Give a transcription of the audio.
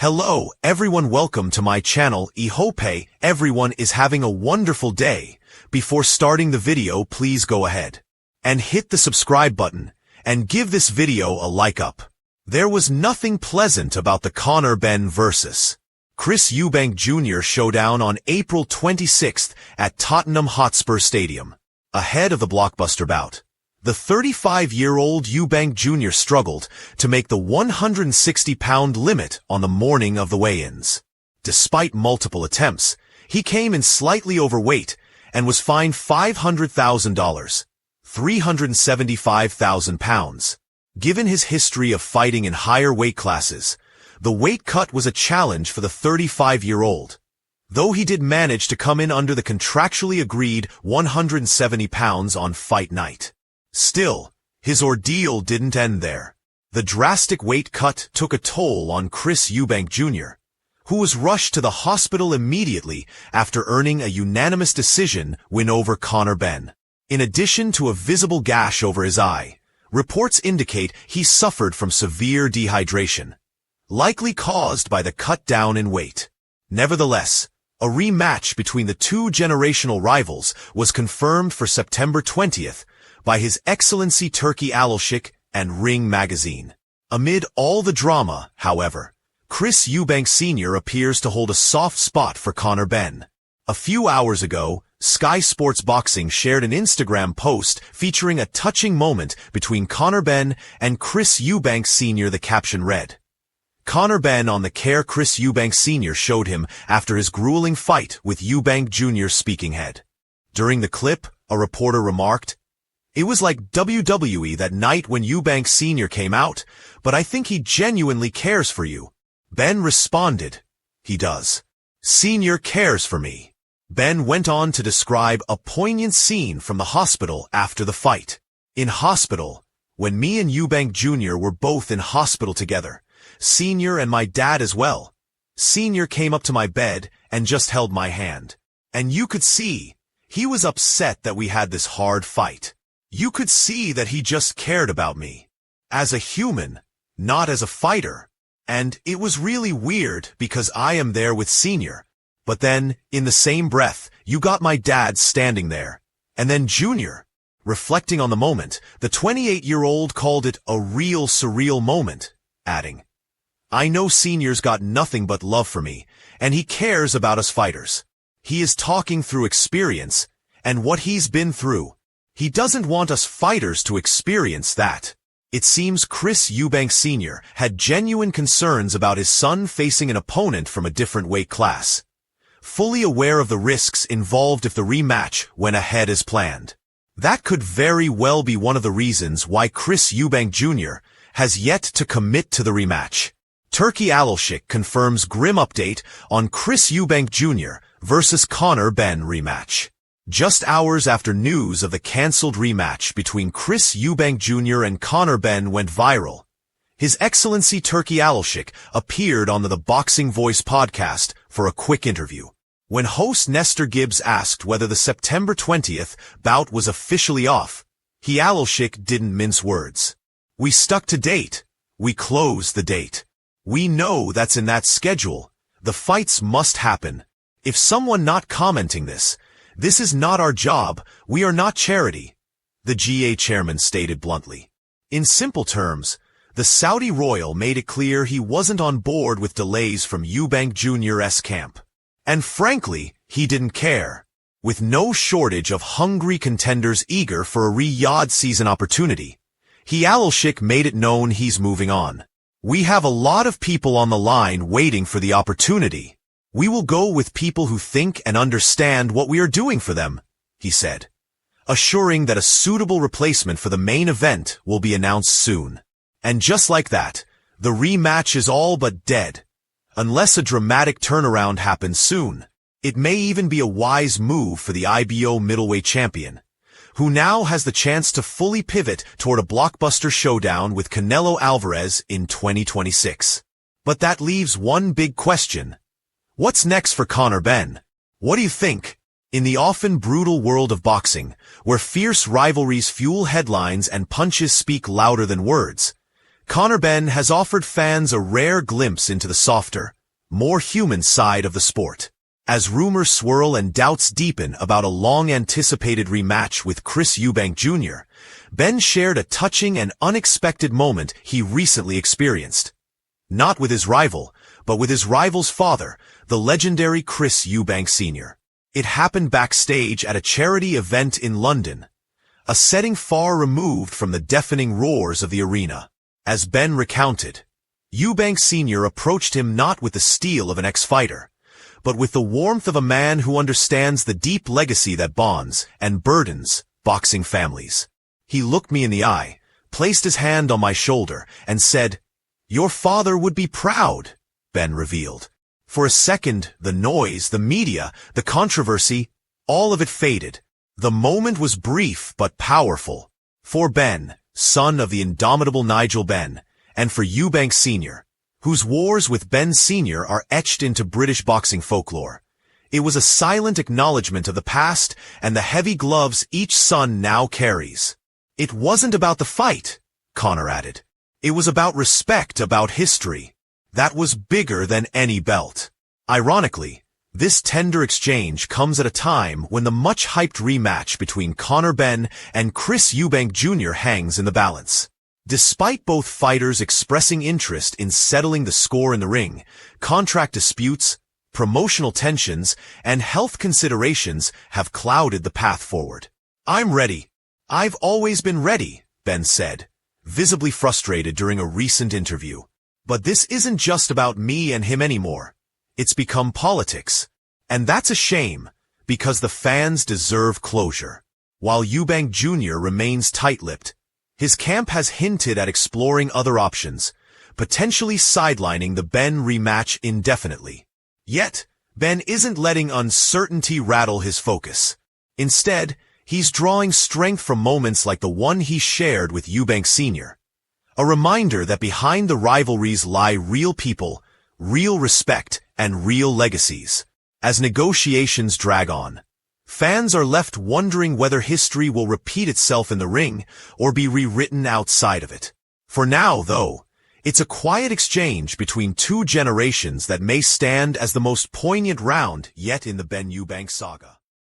Hello, everyone, welcome to my channel. I hope everyone is having a wonderful day. Before starting the video, please go ahead and hit the subscribe button and give this video a like up. There was nothing pleasant about the Conor Benn vs. Chris Eubank Jr. showdown on April 26th at Tottenham Hotspur Stadium. Ahead of the blockbuster bout, the 35-year-old Eubank Jr. struggled to make the 160-pound limit on the morning of the weigh-ins. Despite multiple attempts, he came in slightly overweight and was fined $500,000, 375,000 pounds. Given his history of fighting in higher weight classes, the weight cut was a challenge for the 35-year-old. Though he did manage to come in under the contractually agreed 170 pounds on fight night. Still, his ordeal didn't end there. The drastic weight cut took a toll on Chris Eubank Jr., who was rushed to the hospital immediately after earning a unanimous decision win over Conor Benn. In addition to a visible gash over his eye, reports indicate he suffered from severe dehydration, likely caused by the cut down in weight. Nevertheless, a rematch between the two generational rivals was confirmed for September 20th by His Excellency Turki Alashik and Ring magazine. Amid all the drama, however, Chris Eubank Sr. appears to hold a soft spot for Conor Benn. A few hours ago, Sky Sports Boxing shared an Instagram post featuring a touching moment between Conor Benn and Chris Eubank Sr. The caption read, "Conor Benn on the care Chris Eubank Sr. showed him after his grueling fight with Eubank Jr. speaking head." During the clip, a reporter remarked, "It was like WWE that night when Eubank Sr. came out, but I think he genuinely cares for you." Benn responded, "He does. Sr. cares for me." Benn went on to describe a poignant scene from the hospital after the fight. "In hospital, when me and Eubank Jr. were both in hospital together, Sr. and my dad as well. Sr. came up to my bed and just held my hand. And you could see, he was upset that we had this hard fight. You could see that he just cared about me. As a human, not as a fighter. And it was really weird because I am there with Sr. But then, in the same breath, you got my dad standing there. And then Jr." Reflecting on the moment, the 28-year-old called it a real surreal moment, adding, "I know Sr.'s got nothing but love for me, and he cares about us fighters. He is talking through experience, and what he's been through. He doesn't want us fighters to experience that." It seems Chris Eubank Sr. had genuine concerns about his son facing an opponent from a different weight class. Fully aware of the risks involved if the rematch went ahead as planned. That could very well be one of the reasons why Chris Eubank Jr. has yet to commit to the rematch. Turki Alashik confirms grim update on Chris Eubank Jr. versus Conor Benn rematch. Just hours after news of the cancelled rematch between Chris Eubank Jr. and Conor Benn went viral, His Excellency Turki Alashik appeared on the Boxing Voice podcast for a quick interview. When host Nestor Gibbs asked whether the September 20th bout was officially off, Alashik didn't mince words. "We stuck to date. We closed the date. We know that's in that schedule. The fights must happen. If someone not commenting this is not our job, we are not charity," the GA chairman stated bluntly. In simple terms, the Saudi royal made it clear he wasn't on board with delays from Eubank Jr.'s camp. And frankly, he didn't care. With no shortage of hungry contenders eager for a Riyadh season opportunity, Alashik made it known he's moving on. "We have a lot of people on the line waiting for the opportunity. We will go with people who think and understand what we are doing for them," he said, assuring that a suitable replacement for the main event will be announced soon. And just like that, the rematch is all but dead. Unless a dramatic turnaround happens soon, it may even be a wise move for the IBO middleweight champion, who now has the chance to fully pivot toward a blockbuster showdown with Canelo Alvarez in 2026. But that leaves one big question. What's next for Conor Benn? What do you think? In the often brutal world of boxing, where fierce rivalries fuel headlines and punches speak louder than words, Conor Benn has offered fans a rare glimpse into the softer, more human side of the sport. As rumors swirl and doubts deepen about a long-anticipated rematch with Chris Eubank Jr., Benn shared a touching and unexpected moment he recently experienced. Not with his rival, but with his rival's father, the legendary Chris Eubank Sr. It happened backstage at a charity event in London, a setting far removed from the deafening roars of the arena. As Benn recounted, Eubank Sr. approached him not with the steel of an ex-fighter, but with the warmth of a man who understands the deep legacy that bonds and burdens boxing families. He looked me in the eye, placed his hand on my shoulder, and said, "Your father would be proud," Benn revealed. For a second, the noise, the media, the controversy, all of it faded. The moment was brief but powerful. For Benn, son of the indomitable Nigel Benn, and for Eubank Sr., whose wars with Benn Sr. are etched into British boxing folklore, it was a silent acknowledgement of the past and the heavy gloves each son now carries. It wasn't about the fight, Conor added. It was about respect, about history. That was bigger than any belt. Ironically, this tender exchange comes at a time when the much-hyped rematch between Conor Benn and Chris Eubank Jr. hangs in the balance. Despite both fighters expressing interest in settling the score in the ring, contract disputes, promotional tensions, and health considerations have clouded the path forward. "I'm ready. I've always been ready," Benn said, visibly frustrated during a recent interview. "But this isn't just about me and him anymore. It's become politics. And that's a shame, because the fans deserve closure." While Eubank Jr. remains tight-lipped, his camp has hinted at exploring other options, potentially sidelining the Benn rematch indefinitely. Yet, Benn isn't letting uncertainty rattle his focus. Instead, he's drawing strength from moments like the one he shared with Eubank Sr., a reminder that behind the rivalries lie real people, real respect, and real legacies. As negotiations drag on, fans are left wondering whether history will repeat itself in the ring or be rewritten outside of it. For now, though, it's a quiet exchange between two generations that may stand as the most poignant round yet in the Benn Eubank saga.